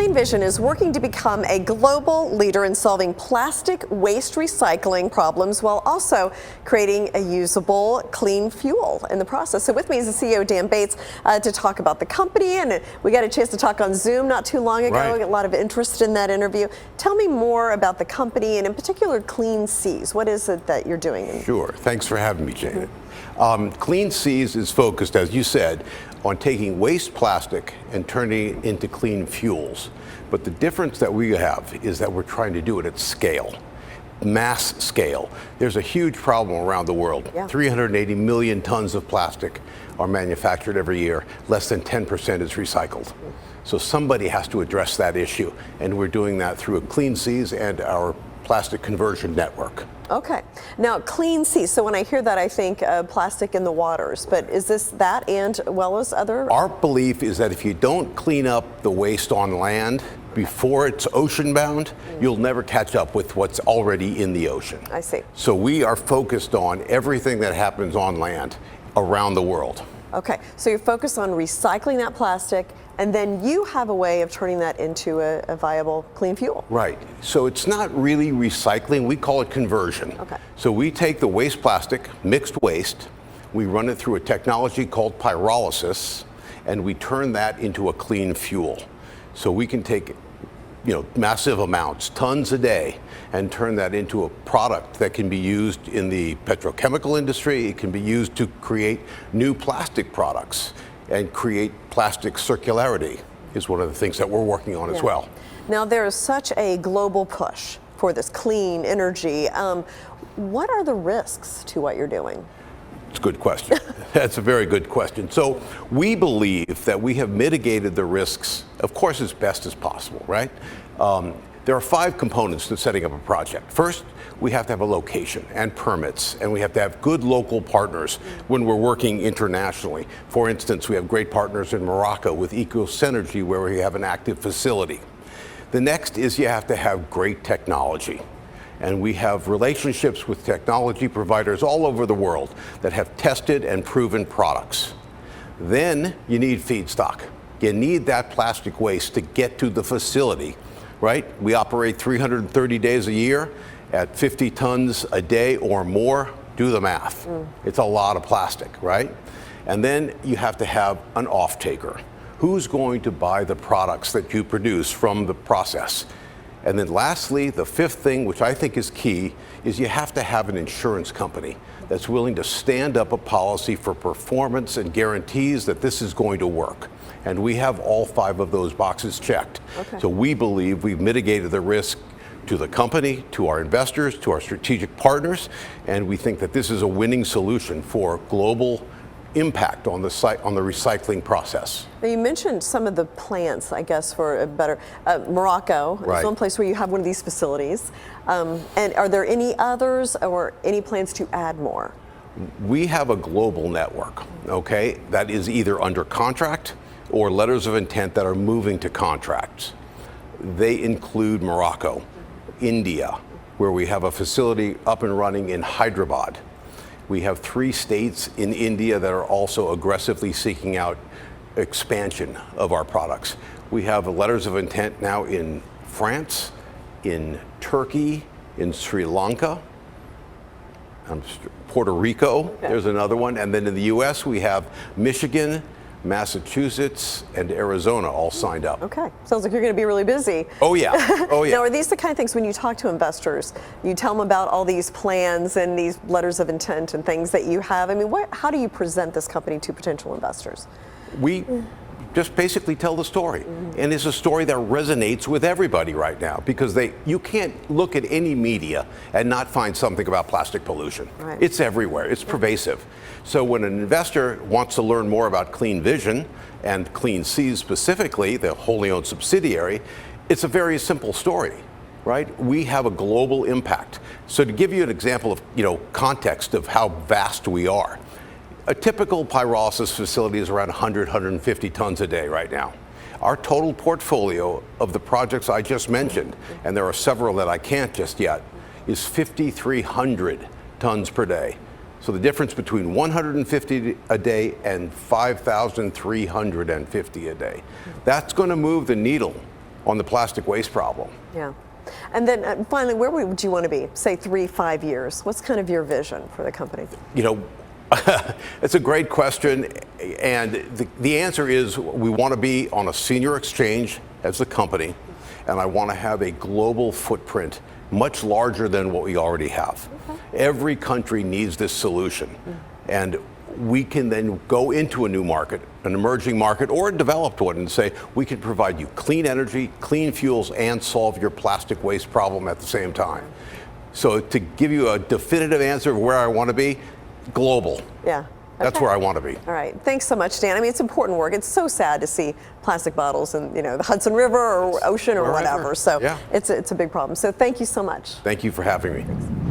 Clean Vision is working to become a global leader in solving plastic waste recycling problems while also creating a usable clean fuel in the process. So with me is the CEO, Dan Bates, to talk about the company. And we got a chance to talk on Zoom not too long ago. Right. A lot of interest in that interview. Tell me more about the company and in particular Clean Seas. What is it that you're doing? Sure. Thanks for having me, Janet. Clean Seas is focused, as you said, on taking waste plastic and turning it into clean fuels. But the difference that we have is that we're trying to do it at scale, mass scale. There's a huge problem around the world. Yeah. 380 million tons of plastic are manufactured every year. Less than 10% is recycled. So somebody has to address that issue, and we're doing that through Clean Seas and our plastic conversion network. Okay. Now, Clean Seas. So when I hear that, I think plastic in the waters. But is this that and well as other? Our belief is that if you don't clean up the waste on land before it's ocean bound, you'll never catch up with what's already in the ocean. I see. So we are focused on everything that happens on land around the world. Okay. So you're focused on recycling that plastic, and then you have a way of turning that into a viable clean fuel. Right. So it's not really recycling. We call it conversion. Okay. So we take the waste plastic, mixed waste, we run it through a technology called pyrolysis, and we turn that into a clean fuel. So we can take, massive amounts, tons a day, and turn that into a product that can be used in the petrochemical industry. It can be used to create new plastic products and create plastic circularity is one of the things that we're working on as well. Now, there is such a global push for this clean energy. What are the risks to what you're doing? It's a good question. That's a very good question. So we believe that we have mitigated the risks, of course, as best as possible, right? There are 5 components to setting up a project. First, we have to have a location and permits, and we have to have good local partners when we're working internationally. For instance, we have great partners in Morocco with EcoSynergy, where we have an active facility. The next is you have to have great technology. And we have relationships with technology providers all over the world that have tested and proven products. Then you need feedstock. You need that plastic waste to get to the facility, right? We operate 330 days a year at 50 tons a day or more. Do the math. It's a lot of plastic, right? And then you have to have an off-taker. Who's going to buy the products that you produce from the process? And then lastly, the 5th thing, which I think is key, is you have to have an insurance company that's willing to stand up a policy for performance and guarantees that this is going to work. And we have all 5 of those boxes checked. Okay. So we believe we've mitigated the risk to the company, to our investors, to our strategic partners, and we think that this is a winning solution for global impact on the recycling process. Now, you mentioned some of the plants, I guess, for a better, Morocco is Right. one place where you have one of these facilities. And are there any others or any plans to add more? We have a global network, okay, that is either under contract or letters of intent that are moving to contracts. They include Morocco, India, where we have a facility up and running in Hyderabad. We have 3 states in India that are also aggressively seeking out expansion of our products. We have letters of intent now in France, in Turkey, in Sri Lanka, Puerto Rico, there's another one. And then in the US, we have Michigan, Massachusetts, and Arizona all signed up. Okay, sounds like you're going to be really busy. Oh yeah, oh yeah. Now, are these the kind of things when you talk to investors, you tell them about all these plans and these letters of intent and things that you have? I mean, how do you present this company to potential investors? We just basically tell the story. And it's a story that resonates with everybody right now because you can't look at any media and not find something about plastic pollution. Right. It's everywhere, it's pervasive. So when an investor wants to learn more about Clean Vision and Clean Seas specifically, the wholly owned subsidiary, it's a very simple story, right? We have a global impact. So to give you an example of, context of how vast we are, a typical pyrolysis facility is around 100, 150 tons a day right now. Our total portfolio of the projects I just mentioned, and there are several that I can't just yet, is 5,300 tons per day. So the difference between 150 a day and 5,350 a day, that's going to move the needle on the plastic waste problem. Yeah. And then finally, where would you want to be, say 3-5 years? What's kind of your vision for the company? You know, it's a great question, and the answer is we want to be on a senior exchange as a company, and I want to have a global footprint much larger than what we already have. Okay. Every country needs this solution, and we can then go into a new market, an emerging market, or a developed one, and say we can provide you clean energy, clean fuels, and solve your plastic waste problem at the same time. So to give you a definitive answer of where I want to be, global. Yeah. That's where I want to be. All right. Thanks so much, Dan. I mean, it's important work. It's so sad to see plastic bottles in, you know, the Hudson River or ocean or whatever. So yeah. It's a big problem. So thank you so much. Thank you for having me. Thanks.